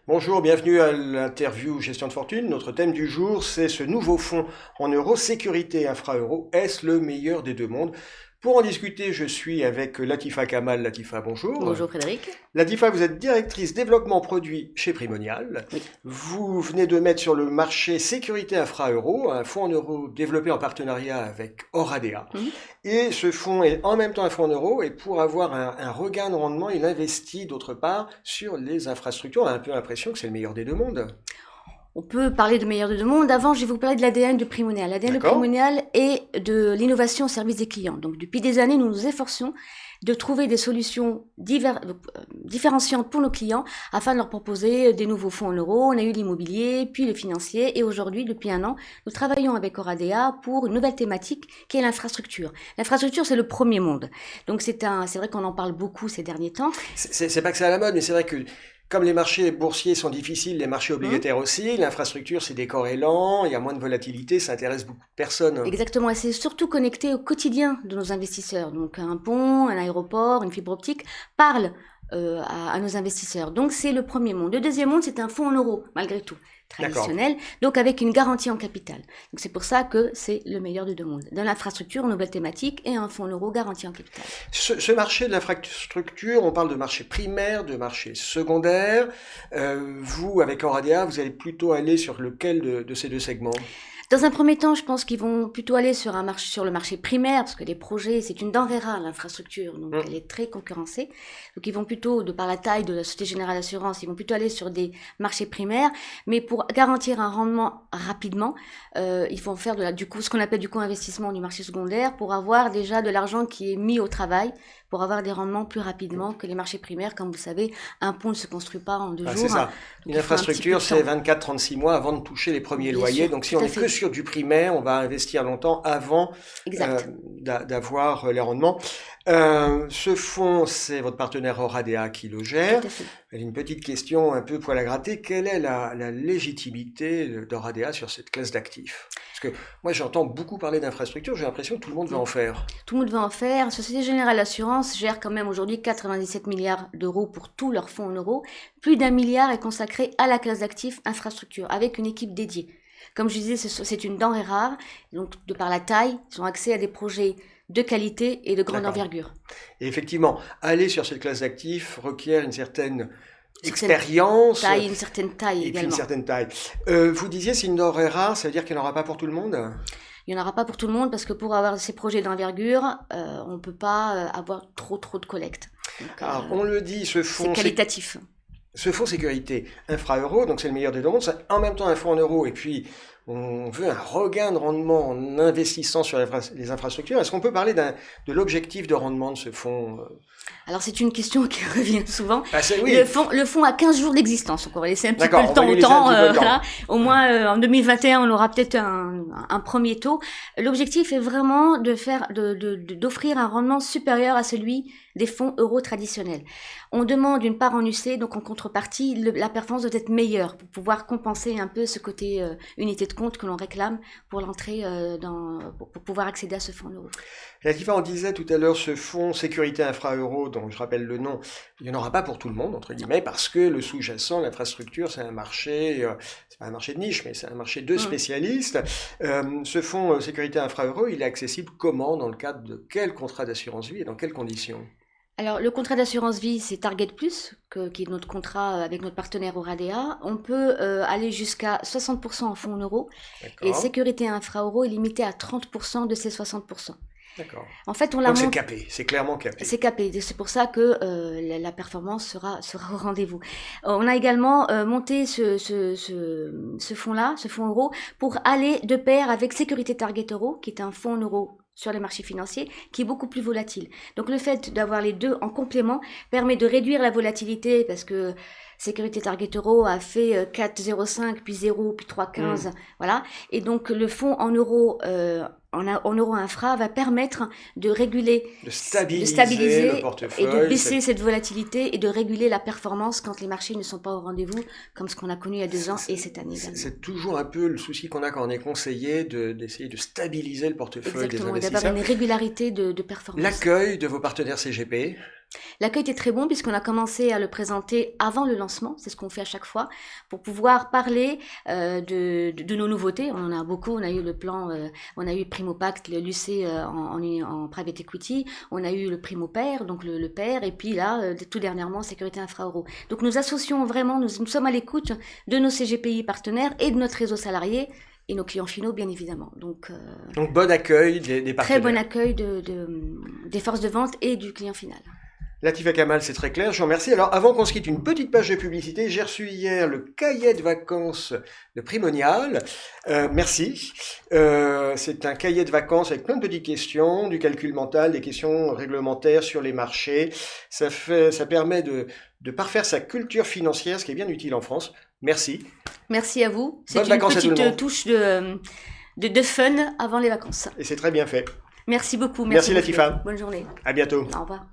Bonjour, bienvenue à l'interview Gestion de fortune. Notre thème du jour, c'est ce nouveau fonds en euros, sécurité infra-euro. Est-ce le meilleur des deux mondes? Pour en discuter, je suis avec Latifa Kamal. Latifa, bonjour. Bonjour Frédéric. Latifa, vous êtes directrice développement produit chez Primonial. Oui. Vous venez de mettre sur le marché sécurité infra-euro, un fonds en euros développé en partenariat avec Oradea. Et ce fonds est en même temps un fonds en euros, et pour avoir un regain de rendement, il investit d'autre part sur les infrastructures. On a un peu l'impression que c'est le meilleur des deux mondes. On peut parler de meilleur de deux mondes. Avant, je vais vous parler de l'ADN de Primonial. L'ADN de Primonial est de l'innovation au service des clients. Donc, depuis des années, nous nous efforçons de trouver des solutions différenciantes pour nos clients afin de leur proposer des nouveaux fonds en euros. On a eu l'immobilier, puis le financier, et aujourd'hui, depuis un an, nous travaillons avec Oradea pour une nouvelle thématique qui est l'infrastructure. L'infrastructure, c'est le premier monde. Donc, c'est vrai qu'on en parle beaucoup ces derniers temps. C'est pas que c'est à la mode, mais c'est vrai que comme les marchés boursiers sont difficiles, les marchés obligataires aussi, l'infrastructure c'est décorrélant, il y a moins de volatilité, ça intéresse beaucoup de personnes. Exactement, et c'est surtout connecté au quotidien de nos investisseurs. Donc un pont, un aéroport, une fibre optique parlent à nos investisseurs. Donc c'est le premier monde. Le deuxième monde, c'est un fonds en euros, malgré tout, traditionnel, donc avec une garantie en capital. Donc c'est pour ça que c'est le meilleur de deux mondes. Dans l'infrastructure, une nouvelle thématique et un fonds en euros garantie en capital. Ce marché de l'infrastructure, on parle de marché primaire, de marché secondaire. Vous, avec Oradea, vous allez plutôt aller sur lequel de ces deux segments ? Dans un premier temps, je pense qu'ils vont plutôt aller sur le marché primaire, parce que les projets, c'est une denrée rare, l'infrastructure, donc elle est très concurrencée. Donc ils vont plutôt, de par la taille de la Société Générale d'Assurance, ils vont plutôt aller sur des marchés primaires, mais pour garantir un rendement rapidement, ils vont faire ce qu'on appelle du co-investissement du marché secondaire, pour avoir déjà de l'argent qui est mis au travail, pour avoir des rendements plus rapidement que les marchés primaires. Comme vous savez, un pont ne se construit pas en 2 jours. C'est ça. Une infrastructure, c'est 24-36 mois avant de toucher les premiers loyers. Sûr, donc si on est que sur du primaire, on va investir longtemps avant d'avoir les rendements. Ce fonds, c'est votre partenaire Oradea qui le gère. Une petite question un peu poil à gratter. Quelle est la légitimité d'Oradea sur cette classe d'actifs ? Parce que moi, j'entends beaucoup parler d'infrastructure, j'ai l'impression que tout le monde veut en faire. Tout le monde veut en faire. Société Générale d'Assurance gère quand même aujourd'hui 97 milliards d'euros pour tous leurs fonds en euros. Plus d'1 milliard est consacré à la classe d'actifs infrastructure, avec une équipe dédiée. Comme je disais, c'est une denrée rare. Donc, de par la taille, ils ont accès à des projets de qualité et de grande envergure. Et effectivement, aller sur cette classe d'actifs requiert une certaine expérience, une certaine taille et également. Puis une certaine taille. Vous disiez c'est une denrée rare, ça veut dire qu'il n'y en aura pas pour tout le monde ? Il n'y en aura pas pour tout le monde parce que pour avoir ces projets d'envergure, on ne peut pas avoir trop de collecte. Donc, alors, on le dit, ce fonds... C'est qualitatif. Ce fonds sécurité infra-euro, donc c'est le meilleur des deux mondes, c'est en même temps un fonds en euros, et puis on veut un regain de rendement en investissant sur les infrastructures. Est-ce qu'on peut parler de l'objectif de rendement de ce fonds ? Alors c'est une question qui revient souvent. Oui. Le fonds a 15 jours d'existence, donc on va laisser un petit peu le temps au temps. Voilà. Au moins en 2021, on aura peut-être un premier taux. L'objectif est vraiment d'offrir un rendement supérieur à celui des fonds euros traditionnels. On demande une part en UC, donc en contrepartie, la performance doit être meilleure pour pouvoir compenser un peu ce côté unité de compte que l'on réclame pour l'entrée pour pouvoir accéder à ce fonds euro. Latifa, on disait tout à l'heure, ce fonds sécurité infra-euro, dont je rappelle le nom, il n'y en aura pas pour tout le monde, entre guillemets, parce que le sous-jacent, l'infrastructure, c'est un marché, c'est pas un marché de niche, mais c'est un marché de spécialistes. Ce fonds sécurité infra-euro, il est accessible comment, dans le cadre de quel contrat d'assurance vie et dans quelles conditions ? Alors, le contrat d'assurance vie, c'est Target Plus, qui est notre contrat avec notre partenaire Oradea. On peut aller jusqu'à 60% en fonds euros. Et sécurité infra-euro est limité à 30% de ces 60%. D'accord. En fait, donc c'est capé, c'est clairement capé. C'est capé, c'est pour ça que la performance sera au rendez-vous. On a également monté ce fonds-là, ce fonds euro, pour aller de pair avec Sécurité Target Euro, qui est un fonds euro sur les marchés financiers, qui est beaucoup plus volatile. Donc le fait d'avoir les deux en complément permet de réduire la volatilité, parce que Sécurité Target Euro a fait 4,05, puis 0, puis 3,15, voilà. Et donc le fonds en euros en euro infra va permettre de réguler, de stabiliser le portefeuille, et de baisser cette volatilité et de réguler la performance quand les marchés ne sont pas au rendez-vous, comme ce qu'on a connu il y a 2 ans et cette année également. C'est toujours un peu le souci qu'on a quand on est conseillé d'essayer de stabiliser le portefeuille des investisseurs. Exactement, d'avoir une régularité de performance. L'accueil de vos partenaires CGP, L'accueil était très bon puisqu'on a commencé à le présenter avant le lancement, c'est ce qu'on fait à chaque fois, pour pouvoir parler de nos nouveautés. On en a beaucoup, on a eu le plan, on a eu Primo Pact, le l'UC en private equity, on a eu le Primo Pair, donc le pair, et puis là, tout dernièrement, Sécurité Infra-Euro. Donc nous associons vraiment, nous sommes à l'écoute de nos CGPI partenaires et de notre réseau salarié, et nos clients finaux, bien évidemment. Donc bon accueil des partenaires. Très bon accueil des forces de vente et du client final. Latifa Kamal, c'est très clair, je vous remercie. Alors, avant qu'on se quitte, une petite page de publicité. J'ai reçu hier le cahier de vacances de Primonial. Merci. C'est un cahier de vacances avec plein de petites questions, du calcul mental, des questions réglementaires sur les marchés. Ça permet de parfaire sa culture financière, ce qui est bien utile en France. Merci. Merci à vous. C'est une petite touche de fun avant les vacances. Et c'est très bien fait. Merci beaucoup. Merci Latifa. Bonne journée. À bientôt. Au revoir.